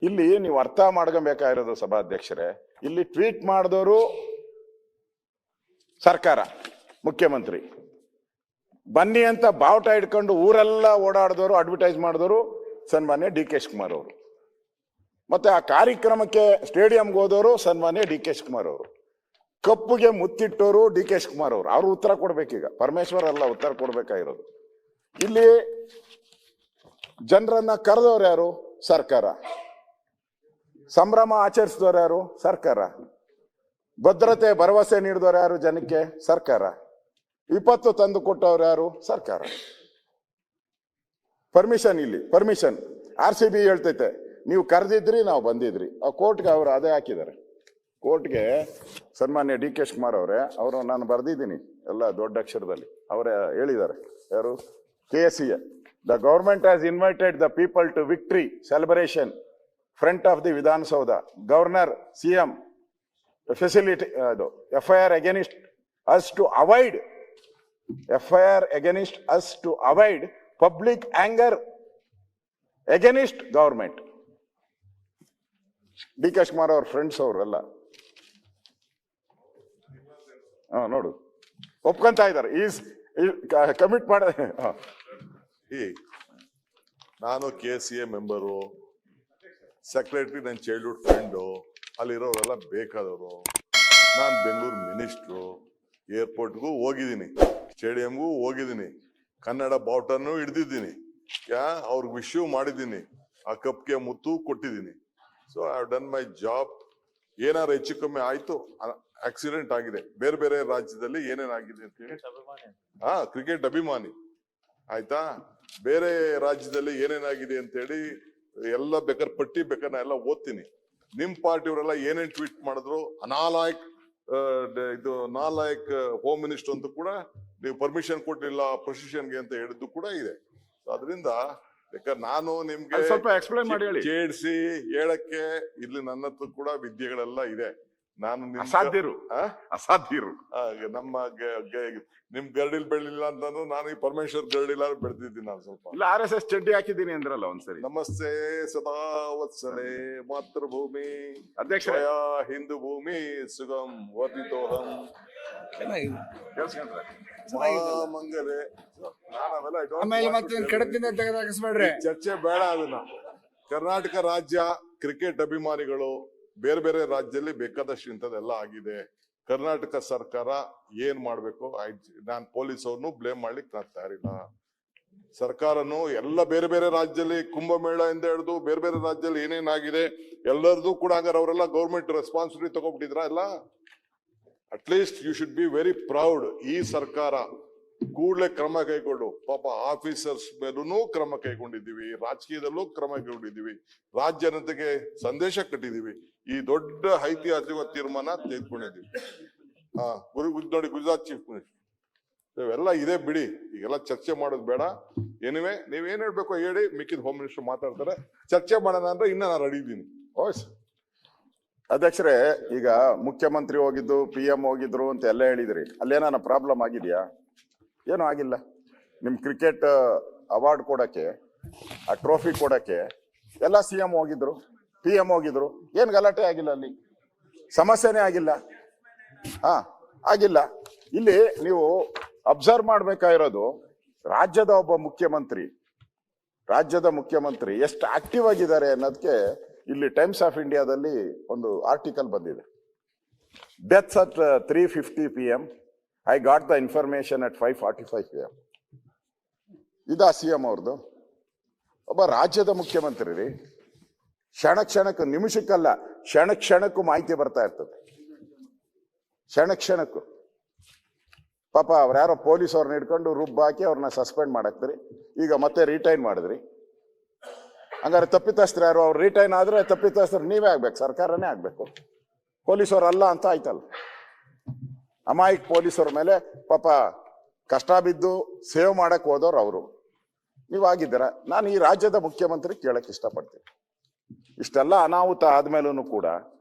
ಇಲ್ಲಿ ನೀವು ಅರ್ಥ ಮಾಡ್ಕೊಬೇಕಾಗಿರೋದು ಸಭಾಧ್ಯಕ್ಷರೇ, ಇಲ್ಲಿ ಟ್ವೀಟ್ ಮಾಡಿದವರು ಸರ್ಕಾರ, ಮುಖ್ಯಮಂತ್ರಿ. ಬನ್ನಿ ಅಂತ ಬಾವುಟ ಇಟ್ಕೊಂಡು ಊರೆಲ್ಲ ಓಡಾಡಿದವರು, ಅಡ್ವರ್ಟೈಸ್ ಮಾಡಿದವರು ಸನ್ಮಾನ್ಯ ಡಿ ಕೆ ಶಿವಕುಮಾರ್ ಅವರು. ಮತ್ತೆ ಆ ಕಾರ್ಯಕ್ರಮಕ್ಕೆ ಸ್ಟೇಡಿಯಂಗೆ ಹೋದವರು ಸನ್ಮಾನ್ಯ ಡಿ ಕೆ ಶಿವಕುಮಾರ್ ಅವರು. ಕಪ್ಪುಗೆ ಮುತ್ತಿಟ್ಟವರು ಡಿ ಕೆ ಶಿವಕುಮಾರ್ ಅವರು. ಅವ್ರು ಉತ್ತರ ಕೊಡ್ಬೇಕೀಗ, ಪರಮೇಶ್ವರ್ ಅಲ್ಲ ಉತ್ತರ ಕೊಡ್ಬೇಕಾಗಿರೋದು. ಇಲ್ಲಿ ಜನರನ್ನ ಕರೆದವ್ರು ಯಾರು? ಸರ್ಕಾರ. ಸಂಭ್ರಮ ಆಚರಿಸಿದವ್ರು ಯಾರು? ಸರ್ಕಾರ. ಭದ್ರತೆ ಭರವಸೆ ನೀಡಿದವ್ರು ಯಾರು ಜನಕ್ಕೆ? ಸರ್ಕಾರ. ವಿಪತ್ತು ತಂದು ಕೊಟ್ಟವ್ರು ಯಾರು? ಸರ್ಕಾರ. ಪರ್ಮಿಷನ್, ಇಲ್ಲಿ ಪರ್ಮಿಷನ್ RCB ಹೇಳ್ತೈತೆ, ನೀವು ಕರೆದಿದ್ರಿ, ನಾವು ಬಂದಿದ್ರಿ. ಆ ಕೋರ್ಟ್ಗೆ ಅವರು ಅದೇ ಹಾಕಿದ್ದಾರೆ. ಕೋರ್ಟ್ಗೆ ಸನ್ಮಾನ್ಯ ಡಿ ಕೆ ಶಿವಕುಮಾರ್ ಅವರೇ, ಅವರು ನಾನು ಬರೆದಿದ್ದೀನಿ ಎಲ್ಲ ದೊಡ್ಡ ಅಕ್ಷರದಲ್ಲಿ, ಅವರೇ ಹೇಳಿದ್ದಾರೆ. ಯಾರು? KSE. The government has invited the people to victory celebration front of the Vidhana Soudha. Governor, CM facility FIR against us to avoid public anger against government. D K Shivakumar ಅವ್ರ ಫ್ರೆಂಡ್ಸ್ ಅವರೆಲ್ಲ ನೋಡು ಒಪ್ಕೊಂತ ಇದ್ದಾರೆ. ಕಮಿಟ್ ಮಾಡ ನಾನು KCA ಮೆಂಬರು, ಸೆಕ್ರೆಟರಿ ನನ್ನ childhood friend, ಅಲ್ಲಿರೋರೆಲ್ಲ ಬೇಕಾದವರು. ನಾನು Bengaluru minister, ಏರ್ಪೋರ್ಟ್ಗೂ ಹೋಗಿದ್ದೀನಿ, ಸ್ಟೇಡಿಯಂಗೂ ಹೋಗಿದ್ದೀನಿ, ಕನ್ನಡ ಬಾವುಟನೂ ಹಿಡ್ದಿದ್ದೀನಿ, ಅವ್ರಿಗೆ ವಿಶ್ಯೂ ಮಾಡಿದ್ದೀನಿ, ಆ ಕಪ್ಗೆ ಮುತ್ತು ಕೊಟ್ಟಿದ್ದೀನಿ. So I have done my job. ಏನಾರು ಹೆಚ್ಚು ಕಮ್ಮಿ ಆಯ್ತು, ಆಕ್ಸಿಡೆಂಟ್ ಆಗಿದೆ, ಬೇರೆ ಬೇರೆ ರಾಜ್ಯದಲ್ಲಿ ಏನೇನಾಗಿದೆ ಅಂತ ಹೇಳಿ, ಕ್ರಿಕೆಟ್ ಅಭಿಮಾನಿ ಆಯ್ತಾ, ಬೇರೆ ರಾಜ್ಯದಲ್ಲಿ ಏನೇನಾಗಿದೆ ಅಂತ ಹೇಳಿ ಎಲ್ಲ ಬೇಕಾದ್ರೆ ಪಟ್ಟಿ ಬೇಕಾದ್ರೆ ನಾ ಎಲ್ಲ ಓದ್ತೀನಿ. ನಿಮ್ ಪಾರ್ಟಿಯವರೆಲ್ಲ ಏನೇನ್ ಟ್ವೀಟ್ ಮಾಡಿದ್ರು, ನಾಲಾಯಕ್ ಹೋಮ್ ಮಿನಿಸ್ಟರ್ ಅಂತ ಕೂಡ ನೀವು ಪರ್ಮಿಷನ್ ಕೊಟ್ಟಿಲ್ಲ ಪ್ರೊಸಿಷನ್ಗೆ ಅಂತ ಹೇಳಿದ್ದು ಕೂಡ ಇದೆ. ಅದರಿಂದ ಬೇಕಾದ್ರೆ ನಾನು ನಿಮ್ಗೆ ಸ್ವಲ್ಪ ಎಕ್ಸ್ಪ್ಲೈನ್ ಮಾಡಿ ಹೇಳಿ. ಕೇಳಿಸಿ ಹೇಳಕ್ಕೆ ಇಲ್ಲಿ ನನ್ನ ಹತ್ರ ಕೂಡ ವಿದ್ಯೆಗಳೆಲ್ಲ ಇದೆ. ನಾನು ಅಸಾಧ್ಯರು ನಮ್ಮ ನಿಮ್ ಗರಡಿಲ್ ಬೆಳಿಲ್ಲ ಅಂತಂದ್ರೆ ನಾನು ಈ ಪರಮೇಶ್ವರ್ ಗರಡಿಲ್ಲ ಬೆಳೆದಿದ್ದೀನಿ. ನಾನು ಸ್ವಲ್ಪ ಇಲ್ಲ RSS ಚಡ್ಡಿ ಹಾಕಿದ್ದೀನಿ ಅಂದ್ರಲ್ಲ ಒಂದ್ಸರಿ. ನಮಸ್ತೆ ಸದಾ ವತ್ಸಲೆ ಮಾತೃಭೂಮಿ ಅಧ್ಯಕ್ಷ ಹಿಂದೂ ಭೂಮಿ ಸುಗಮ್ ವರ್ಧಿತೋಹಂ ಮಂಗಲೆ. ಚರ್ಚೆ ಬೇಡ ಅದನ್ನ. ಕರ್ನಾಟಕ ರಾಜ್ಯ ಕ್ರಿಕೆಟ್ ಅಭಿಮಾನಿಗಳು ಬೇರೆ ಬೇರೆ ರಾಜ್ಯದಲ್ಲಿ ಬೇಕಾದಷ್ಟು ಇಂಥದ್ದೆಲ್ಲ ಆಗಿದೆ. ಕರ್ನಾಟಕ ಸರ್ಕಾರ ಏನ್ ಮಾಡ್ಬೇಕು, ನಾನ್ ಪೊಲೀಸ್ ಅವ್ರನ್ನು ಬ್ಲೇಮ್ ಮಾಡ್ಲಿಕ್ಕೆ ನಾನು ತಯಾರಿಲ್ಲ. ಸರ್ಕಾರನು ಎಲ್ಲ ಬೇರೆ ಬೇರೆ ರಾಜ್ಯದಲ್ಲಿ ಕುಂಭಮೇಳ ಇಂದ ಹಿಡಿದು ಬೇರೆ ಬೇರೆ ರಾಜ್ಯದಲ್ಲಿ ಏನೇನಾಗಿದೆ ಎಲ್ಲರದು ಕೂಡ ಹಂಗಾರೆ ಅವರೆಲ್ಲ ಗೌರ್ಮೆಂಟ್ ರೆಸ್ಪಾನ್ಸಿಬಿಲಿಟಿ ತಗೊಂಡ್ಬಿಟ್ಟಿದ್ರ ಎಲ್ಲ. At least you should be very proud. ಈ ಸರ್ಕಾರ ಕೂಡಲೇ ಕ್ರಮ ಕೈಗೊಂಡು, ಪಾಪ ಆಫೀಸರ್ಸ್ ಮೇಲೂ ಕ್ರಮ ಕೈಗೊಂಡಿದ್ದೀವಿ, ರಾಜಕೀಯದಲ್ಲೂ ಕ್ರಮ ಕೈಗೊಂಡಿದ್ದೀವಿ, ರಾಜ್ಯ ಜನತೆಗೆ ಸಂದೇಶ ಕಟ್ಟಿದೀವಿ, ಈ ದೊಡ್ಡ ಐತಿಹಾಸಿಕ ತೀರ್ಮಾನ ತೆಗೆದುಕೊಂಡಿದ್ದೀವಿ. ನೋಡಿ ಗುಜರಾತ್ ಚೀಫ್ ಮಿನಿಸ್ಟರ್ ಇವೆಲ್ಲ ಇದೆ ಬಿಡಿ, ಈಗೆಲ್ಲ ಚರ್ಚೆ ಮಾಡೋದು ಬೇಡ. ಏನಿವೆ ನೀವೇನ್ ಹೇಳ್ಬೇಕು ಹೇಳಿ, ಮಿಕ್ಕಿದ ಹೋಮ್ ಮಿನಿಸ್ಟರ್ ಮಾತಾಡ್ತಾರೆ, ಚರ್ಚೆ ಮಾಡೋಣ ಅಂದ್ರೆ ಇನ್ನ ನಾನು ರೆಡಿ ಇದ್ದೀನಿ. ಅಧ್ಯಕ್ಷರೇ, ಈಗ ಮುಖ್ಯಮಂತ್ರಿ ಹೋಗಿದ್ದು, PM ಹೋಗಿದ್ರು ಅಂತ ಎಲ್ಲ ಹೇಳಿದ್ರಿ, ಅಲ್ಲೇನ ಪ್ರಾಬ್ಲಮ್ ಆಗಿದ್ಯಾ? ಏನೂ ಆಗಿಲ್ಲ. ನಿಮ್ ಕ್ರಿಕೆಟ್ ಅವಾರ್ಡ್ ಕೊಡಕ್ಕೆ, ಆ ಟ್ರೋಫಿ ಕೊಡಕ್ಕೆ ಎಲ್ಲ CM ಹೋಗಿದ್ರು, PM ಹೋಗಿದ್ರು, ಏನ್ ಗಲಾಟೆ ಆಗಿಲ್ಲ, ಅಲ್ಲಿ ಸಮಸ್ಯೆನೇ ಆಗಿಲ್ಲ. ಆಗಿಲ್ಲ. ಇಲ್ಲಿ ನೀವು ಅಬ್ಸರ್ವ್ ಮಾಡ್ಬೇಕಾಗಿರೋದು, ರಾಜ್ಯದ ಮುಖ್ಯಮಂತ್ರಿ ಎಷ್ಟು ಆಕ್ಟಿವ್ ಆಗಿದ್ದಾರೆ ಅನ್ನೋದಕ್ಕೆ ಇಲ್ಲಿ ಟೈಮ್ಸ್ ಆಫ್ ಇಂಡಿಯಾದಲ್ಲಿ ಒಂದು ಆರ್ಟಿಕಲ್ ಬಂದಿದೆ. Deaths at 3:50 PM. I got the information at 5:45 PM. ಇದಾ CM ಅವ್ರದ್ದು? ಒಬ್ಬ ರಾಜ್ಯದ ಮುಖ್ಯಮಂತ್ರಿ ರೀ. ಕ್ಷಣಕ್ಕೂ, ನಿಮಿಷಕ್ಕಲ್ಲ, ಕ್ಷಣಕ್ಕೂ ಮಾಹಿತಿ ಬರ್ತಾ ಇರ್ತದೆ. ಕ್ಷಣಕ್ಕೂ ಪಾಪ ಅವ್ರ್ಯಾರೋ ಪೊಲೀಸ್ ಅವ್ರನ್ನ ಹಿಡ್ಕೊಂಡು ರುಬ್ಬಾಕಿ ಅವ್ರನ್ನ ಸಸ್ಪೆಂಡ್ ಮಾಡಾಕ್ತೀರಿ. ಈಗ ಮತ್ತೆ ರಿಟೈನ್ ಮಾಡಿದ್ರಿ. ಹಂಗಾರೆ ತಪ್ಪಿತಸ್ಥರು ಯಾರು? ಅವ್ರು ರಿಟೈನ್ ಆದ್ರೆ ತಪ್ಪಿತಸ್ಥರು ನೀವೇ ಆಗ್ಬೇಕು, ಸರ್ಕಾರನೇ ಆಗ್ಬೇಕು, ಪೊಲೀಸವ್ರಲ್ಲ ಅಂತ ಆಯ್ತಲ್ಲ. ಅಮಾಯಕ ಪೊಲೀಸರ ಮೇಲೆ ಪಾಪ ಕಷ್ಟ ಬಿದ್ದು ಸೇವ್ ಮಾಡಕ್ ಹೋದವ್ರು ಅವರು. ನೀವಾಗಿದ್ದೀರ. ನಾನು ಈ ರಾಜ್ಯದ ಮುಖ್ಯಮಂತ್ರಿ ಕೇಳಕ್ ಇಷ್ಟಪಡ್ತೀನಿ, ಇಷ್ಟೆಲ್ಲ ಅನಾಹುತ ಆದ್ಮೇಲೂ ಕೂಡ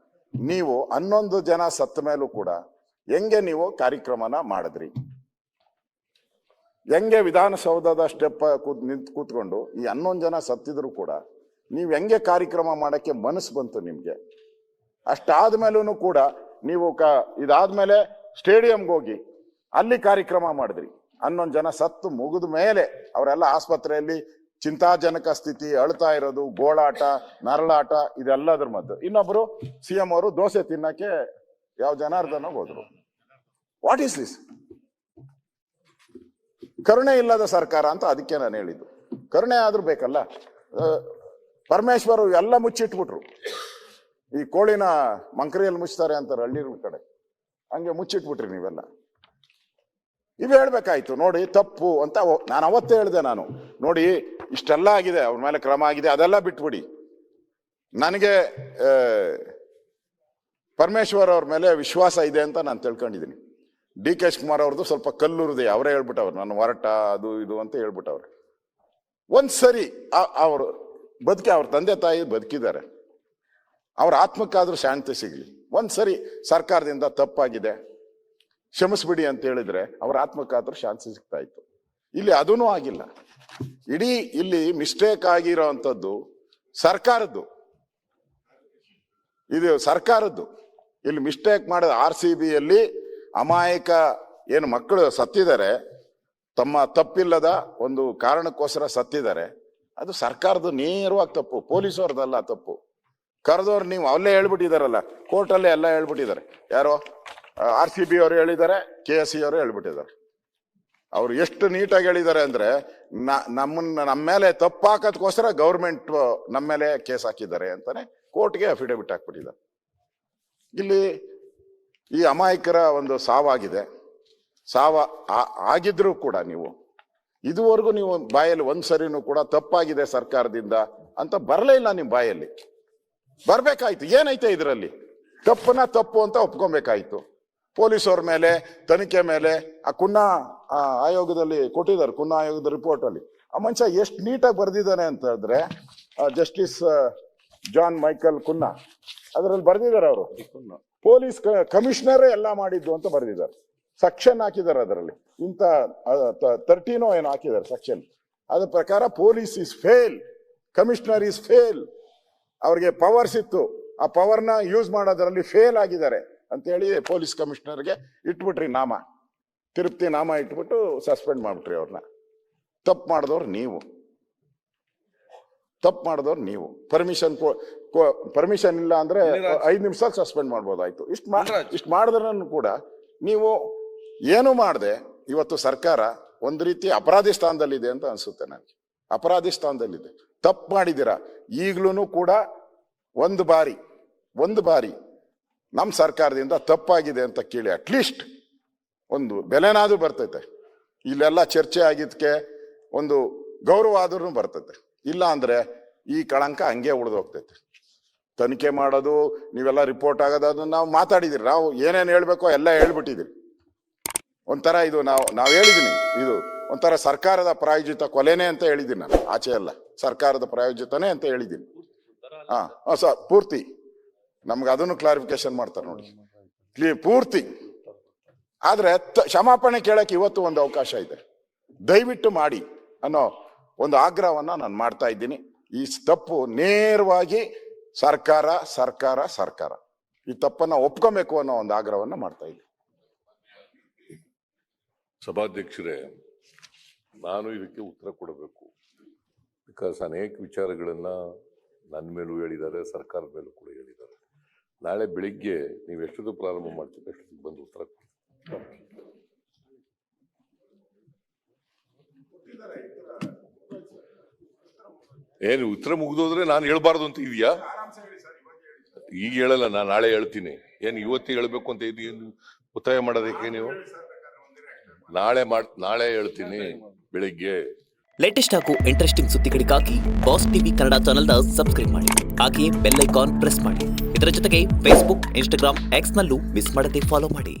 ನೀವು 11 ಜನ ಸತ್ತ ಮೇಲೂ ಕೂಡ ಹೆಂಗೆ ನೀವು ಕಾರ್ಯಕ್ರಮನ ಮಾಡಿದ್ರಿ? ಹೆಂಗೆ ವಿಧಾನಸೌಧದ ಸ್ಟೆಪ್ ಕೂತ್ಕೊಂಡು ಈ 11 ಜನ ಸತ್ತಿದ್ರು ಕೂಡ ನೀವು ಹೆಂಗೆ ಕಾರ್ಯಕ್ರಮ ಮಾಡೋಕ್ಕೆ ಮನಸ್ಸು ಬಂತು ನಿಮಗೆ? ಅಷ್ಟಾದ್ಮೇಲೂ ಕೂಡ ನೀವು ಇದಾದ್ಮೇಲೆ ಸ್ಟೇಡಿಯಂಗೆ ಹೋಗಿ ಅಲ್ಲಿ ಕಾರ್ಯಕ್ರಮ ಮಾಡಿದ್ರಿ. 11 ಜನ ಸತ್ತು ಮುಗಿದ ಮೇಲೆ ಅವರೆಲ್ಲ ಆಸ್ಪತ್ರೆಯಲ್ಲಿ ಚಿಂತಾಜನಕ ಸ್ಥಿತಿ, ಅಳ್ತಾ ಇರೋದು, ಗೋಳಾಟ, ನರಳಾಟ, ಇದೆಲ್ಲದ್ರ ಮದ್ದು. ಇನ್ನೊಬ್ರು CM ಅವರು ದೋಸೆ ತಿನ್ನಕ್ಕೆ ಯಾವ ಜನಾರ್ದನ ಹೋದ್ರು. What is this? ಕರುಣೆ ಇಲ್ಲದ ಸರ್ಕಾರ ಅಂತ ಅದಕ್ಕೆ ನಾನು ಹೇಳಿದ್ದು. ಕರುಣೆ ಆದ್ರೂ ಬೇಕಲ್ಲ. ಪರಮೇಶ್ವರ್ ಎಲ್ಲ ಮುಚ್ಚಿಟ್ಬಿಟ್ರು. ಈ ಕೋಳಿನ ಮಂಕರಿಯಲ್ಲಿ ಮುಚ್ತಾರೆ ಅಂತಾರೆ ಹಳ್ಳಿಗಳ ಕಡೆ, ಹಂಗೆ ಮುಚ್ಚಿಟ್ಬಿಟ್ರಿ ನೀವೆಲ್ಲ. ಇವು ಹೇಳ್ಬೇಕಾಯ್ತು. ನೋಡಿ ತಪ್ಪು ಅಂತ ನಾನು ಅವತ್ತೇ ಹೇಳಿದೆ. ನಾನು ನೋಡಿ ಇಷ್ಟೆಲ್ಲ ಆಗಿದೆ, ಅವ್ರ ಮೇಲೆ ಕ್ರಮ ಆಗಿದೆ, ಅದೆಲ್ಲ ಬಿಟ್ಬಿಡಿ. ನನಗೆ ಪರಮೇಶ್ವರ್ ಅವ್ರ ಮೇಲೆ ವಿಶ್ವಾಸ ಇದೆ ಅಂತ ನಾನು ತಿಳ್ಕೊಂಡಿದ್ದೀನಿ. DK ಶಿವಕುಮಾರ್ ಅವ್ರದ್ದು ಸ್ವಲ್ಪ ಕಲ್ಲುರಿದೆ, ಅವರೇ ಹೇಳ್ಬಿಟ್ಟವ್ರು ನಾನು ಹೊರಟ ಅದು ಇದು ಅಂತ ಹೇಳ್ಬಿಟ್ಟವ್ರು. ಒಂದ್ಸರಿ ಅವರು ಅವ್ರ ತಂದೆ ತಾಯಿ ಬದುಕಿದ್ದಾರೆ, ಅವ್ರ ಆತ್ಮಕ್ಕಾದ್ರೂ ಶಾಂತಿ ಸಿಗ್ಲಿ. ಒಂದ್ಸರಿ ಸರ್ಕಾರದಿಂದ ತಪ್ಪಾಗಿದೆ ಕ್ಷಮಿಸ್ಬಿಡಿ ಅಂತ ಹೇಳಿದ್ರೆ ಅವ್ರ ಆತ್ಮಕ್ಕಾದ್ರೂ ಶಾಂತಿ ಸಿಗ್ತಾ ಇತ್ತು. ಇಲ್ಲಿ ಅದೂ ಆಗಿಲ್ಲ. ಇಡೀ ಇಲ್ಲಿ ಮಿಸ್ಟೇಕ್ ಆಗಿರೋ ಅಂಥದ್ದು ಸರ್ಕಾರದ್ದು. ಇದು ಸರ್ಕಾರದ್ದು. ಇಲ್ಲಿ ಮಿಸ್ಟೇಕ್ ಮಾಡಿದ RCBಯಲ್ಲಿ ಅಮಾಯಕ ಏನು ಮಕ್ಕಳು ಸತ್ತಿದ್ದಾರೆ, ತಮ್ಮ ತಪ್ಪಿಲ್ಲದ ಒಂದು ಕಾರಣಕ್ಕೋಸ್ಕರ ಸತ್ತಿದ್ದಾರೆ. ಅದು ಸರ್ಕಾರದ ನೇರವಾಗಿ ತಪ್ಪು, ಪೊಲೀಸವ್ರದಲ್ಲ ತಪ್ಪು. ಕರೆದವ್ರು ನೀವು ಅಲ್ಲೇ ಹೇಳ್ಬಿಟ್ಟಿದಾರಲ್ಲ, ಕೋರ್ಟಲ್ಲೇ ಎಲ್ಲ ಹೇಳ್ಬಿಟ್ಟಿದ್ದಾರೆ. ಯಾರೋ RCB ಅವರು ಹೇಳಿದ್ದಾರೆ, KSE ಅವರು ಹೇಳ್ಬಿಟ್ಟಿದ್ದಾರೆ. ಅವ್ರು ಎಷ್ಟು ನೀಟಾಗಿ ಹೇಳಿದ್ದಾರೆ ಅಂದ್ರೆ, ನಮ್ಮ ಮೇಲೆ ತಪ್ಪು ಹಾಕೋದಕ್ಕೋಸ್ಕರ ಗೌರ್ಮೆಂಟ್ ನಮ್ಮ ಮೇಲೆ ಕೇಸ್ ಹಾಕಿದ್ದಾರೆ ಅಂತಾನೆ ಕೋರ್ಟ್ಗೆ ಅಫಿಡವಿಟ್ ಹಾಕ್ಬಿಟ್ಟಿದ್ದಾರೆ. ಇಲ್ಲಿ ಈ ಅಮಾಯಕರ ಒಂದು ಸಾವಾಗಿದೆ. ಆಗಿದ್ರೂ ಕೂಡ ನೀವು ಇದುವರೆಗೂ ನೀವು ಬಾಯಲ್ಲಿ ಒಂದ್ಸರಿನೂ ಕೂಡ ತಪ್ಪಾಗಿದೆ ಸರ್ಕಾರದಿಂದ ಅಂತ ಬರಲೇ ಇಲ್ಲ. ನಿಮ್ಮ ಬಾಯಲ್ಲಿ ಬರ್ಬೇಕಾಯ್ತು. ಏನೈತೆ ಇದರಲ್ಲಿ? ತಪ್ಪನ್ನ ತಪ್ಪು ಅಂತ ಒಪ್ಕೊಬೇಕಾಯ್ತು. ಪೊಲೀಸವ್ರ ಮೇಲೆ ತನಿಖೆ ಮೇಲೆ ಆ ಕುನ್ನಾ ಆಯೋಗದಲ್ಲಿ ಕೊಟ್ಟಿದ್ದಾರೆ, ಕುನ್ನಾ ಆಯೋಗದ ರಿಪೋರ್ಟ್ ಅಲ್ಲಿ ಆ ಮನುಷ್ಯ ಎಷ್ಟು ನೀಟಾಗಿ ಬರ್ದಿದ್ದಾನೆ ಅಂತ ಹೇಳಿದ್ರೆ, ಜಸ್ಟಿಸ್ ಜಾನ್ ಮೈಕಲ್ ಕುನ್ನಾ ಅದರಲ್ಲಿ ಬರ್ದಿದ್ದಾರೆ. ಅವರು ಪೊಲೀಸ್ ಕಮಿಷನರ್ ಎಲ್ಲ ಮಾಡಿದ್ದು ಅಂತ ಬರ್ದಿದ್ದಾರೆ. ಸೆಕ್ಷನ್ ಹಾಕಿದ್ದಾರೆ ಅದರಲ್ಲಿ, ಇಂಥ 13 ಏನೋ ಹಾಕಿದ್ದಾರೆ ಸೆಕ್ಷನ್. ಅದ್ರ ಪ್ರಕಾರ police is fail, commissioner is fail. ಅವ್ರಿಗೆ ಪವರ್ಸ್ ಇತ್ತು, ಆ ಪವರ್ನ ಯೂಸ್ ಮಾಡೋದ್ರಲ್ಲಿ ಫೇಲ್ ಆಗಿದ್ದಾರೆ ಅಂತೇಳಿ ಪೊಲೀಸ್ ಕಮಿಷನರ್ಗೆ ಇಟ್ಬಿಟ್ರಿ ನಾಮ, ತಿರುಪ್ತಿ ನಾಮ ಇಟ್ಬಿಟ್ಟು ಸಸ್ಪೆಂಡ್ ಮಾಡ್ಬಿಟ್ರಿ ಅವ್ರನ್ನ. ತಪ್ಪು ಮಾಡಿದವ್ರು ನೀವು. ಪರ್ಮಿಷನ್ ಇಲ್ಲ ಅಂದ್ರೆ 5 ನಿಮಿಷ ಸಸ್ಪೆಂಡ್ ಮಾಡ್ಬೋದಾಯ್ತು. ಇಷ್ಟು ಮಾಡಿದ್ರೂ ಕೂಡ ನೀವು ಏನು ಮಾಡದೆ ಇವತ್ತು ಸರ್ಕಾರ ಒಂದು ರೀತಿ ಅಪರಾಧಿ ಸ್ಥಾನದಲ್ಲಿದೆ ಅಂತ ಅನ್ಸುತ್ತೆ ನನಗೆ. ಅಪರಾಧಿ ಸ್ಥಾನದಲ್ಲಿದೆ. ತಪ್ಪು ಮಾಡಿದ್ದೀರಾ. ಈಗ್ಲೂ ಕೂಡ ಒಂದು ಬಾರಿ ನಮ್ಮ ಸರ್ಕಾರದಿಂದ ತಪ್ಪಾಗಿದೆ ಅಂತ ಕೇಳಿ ಅಟ್ಲೀಸ್ಟ್ ಒಂದು ಬೆಲೆನಾದ್ರೂ ಬರ್ತೈತೆ. ಇಲ್ಲೆಲ್ಲ ಚರ್ಚೆ ಆಗಿದ್ದಕ್ಕೆ ಒಂದು ಗೌರವ ಆದ್ರೂ ಬರ್ತೈತೆ. ಇಲ್ಲ ಅಂದ್ರೆ ಈ ಕಳಂಕ ಹಂಗೆ ಉಳಿದೋಗ್ತೈತೆ. ತನಿಖೆ ಮಾಡೋದು, ನೀವೆಲ್ಲ ರಿಪೋರ್ಟ್ ಆಗೋದು, ಅದನ್ನ ನಾವು ಮಾತಾಡಿದಿರಿ. ನಾವು ಏನೇನು ಹೇಳ್ಬೇಕೋ ಎಲ್ಲ ಹೇಳ್ಬಿಟ್ಟಿದ್ದೀರಿ. ಒಂಥರ ಇದು ನಾವು ಹೇಳಿದ್ದೀನಿ, ಇದು ಒಂಥರ ಸರ್ಕಾರದ ಪ್ರಾಯೋಜಿತ ಕೊಲೆನೇ ಅಂತ ಹೇಳಿದ್ದೀನಿ ನಾನು. ಆಚೆ ಅಲ್ಲ, ಸರ್ಕಾರದ ಪ್ರಾಯೋಜಿತನೇ ಅಂತ ಹೇಳಿದ್ದೀನಿ. ಪೂರ್ತಿ ನಮ್ಗೆ ಅದನ್ನು ಕ್ಲಾರಿಫಿಕೇಶನ್ ಮಾಡ್ತಾರೆ ನೋಡಿ, ಪೂರ್ತಿ. ಆದ್ರೆ ಕ್ಷಮಾಪಣೆ ಕೇಳಕ್ಕೆ ಇವತ್ತು ಒಂದು ಅವಕಾಶ ಇದೆ, ದಯವಿಟ್ಟು ಮಾಡಿ ಅನ್ನೋ ಒಂದು ಆಗ್ರಹವನ್ನ ನಾನು ಮಾಡ್ತಾ ಇದ್ದೀನಿ. ಈ ತಪ್ಪು ನೇರವಾಗಿ ಸರ್ಕಾರ ಈ ತಪ್ಪನ್ನ ಒಪ್ಕೊಬೇಕು ಅನ್ನೋ ಒಂದು ಆಗ್ರಹವನ್ನ ಮಾಡ್ತಾ ಇದ್ದೀನಿ. ಸಭಾಧ್ಯಕ್ಷರೇ, ನಾನು ಇದಕ್ಕೆ ಉತ್ತರ ಕೊಡಬೇಕು. ಬಿಕಾಸ್ ಅನೇಕ ವಿಚಾರಗಳನ್ನ ನನ್ನ ಮೇಲೂ ಹೇಳಿದ್ದಾರೆ, ಸರ್ಕಾರದ ಮೇಲೂ ಕೂಡ ಹೇಳಿದ್ದಾರೆ. ನಾಳೆ ಬೆಳಿಗ್ಗೆ ನೀವು ಎಷ್ಟೊತ್ತು ಪ್ರಾರಂಭ ಮಾಡ್ತೀವಿ ಅಷ್ಟೊತ್ತಿಗೆ ಬಂದು ಉತ್ತರ ಕೊಡಿ. ಏನು ಉತ್ತರ ಮುಗಿದೋದ್ರೆ ನಾನು ಹೇಳ್ಬಾರ್ದು ಅಂತ ಇದೆಯಾ? ಈಗ ಹೇಳಲ್ಲ, ನಾನು ನಾಳೆ ಹೇಳ್ತೀನಿ. ಏನು ಇವತ್ತೇ ಹೇಳ್ಬೇಕು ಅಂತ ಏನು ಒತ್ತಾಯ ಮಾಡೋದಕ್ಕೆ ನೀವು? ನಾಳೆ ಹೇಳ್ತೀನಿ ಬೆಳಿಗ್ಗೆ. ಲೇಟೆಸ್ಟ್ ಹಾಗೂ ಇಂಟ್ರೆಸ್ಟಿಂಗ್ ಸುದ್ದಿಗಳಿಗಾಗಿ ಬಾಸ್ ಟಿವಿ ಕನ್ನಡ ಚಾನೆಲ್ನ ಸಬ್ಸ್ಕ್ರೈಬ್ ಮಾಡಿ. ಹಾಗೆಯೇ ಬೆಲ್ ಐಕಾನ್ ಪ್ರೆಸ್ ಮಾಡಿ. ಇದರ ಜೊತೆಗೆ ಫೇಸ್ಬುಕ್, ಇನ್ಸ್ಟಾಗ್ರಾಮ್, ಎಕ್ಸ್ನಲ್ಲೂ ಮಿಸ್ ಮಾಡದೆ ಫಾಲೋ ಮಾಡಿ.